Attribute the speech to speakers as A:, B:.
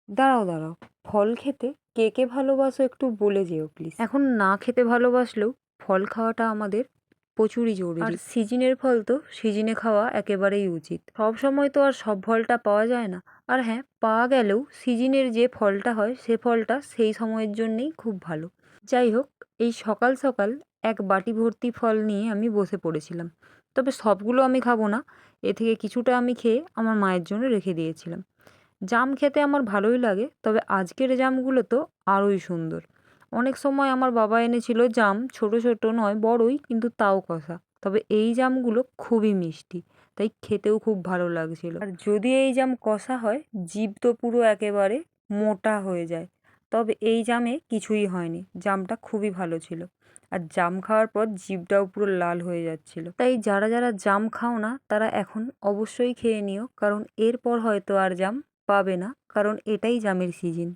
A: দাঁড়াও দাঁড়াও, ফল খেতে কে কে ভালোবাসো একটু বলে যেও প্লিজ। এখন না খেতে ভালোবাসলেও ফল খাওয়াটা আমাদের প্রচুরই জরুরি। আর সিজনের ফল তো সিজনে খাওয়া একেবারেই উচিত। সব সময় তো আর সব ফলটা পাওয়া যায় না। আর হ্যাঁ, পাওয়া গেলেও সিজনের যে ফলটা হয় সে ফলটা সেই সময়ের জন্যেই খুব ভালো। যাই হোক, এই সকাল সকাল এক বাটি ভর্তি ফল নিয়ে আমি বসে পড়েছিলাম। তবে সবগুলো আমি খাবো না, এ থেকে কিছুটা আমি খেয়ে আমার মায়ের জন্য রেখে দিয়েছিলাম। জাম খেতে আমার ভালোই লাগে, তবে আজকের জামগুলো তো আরোই সুন্দর। অনেক সময় আমার বাবা এনেছিল জাম, ছোট ছোট নয় বড়ই, কিন্তু তাও কষা। তবে এই জামগুলো খুবই মিষ্টি, তাই খেতেও খুব ভালো লাগছিল। আর যদি এই জাম কষা হয়, জিভ তো পুরো একেবারে মোটা হয়ে যায়। তবে এই জামে কিছুই হয়নি, জামটা খুবই ভালো ছিল। আর জাম খাওয়ার পর জিভটাও পুরো লাল হয়ে যাচ্ছিল। তাই যারা যারা জাম খাও না তারা এখন অবশ্যই খেয়ে নিও, কারণ এরপর হয়তো আর জাম পাবে না, কারণ এটাই জামের সিজন।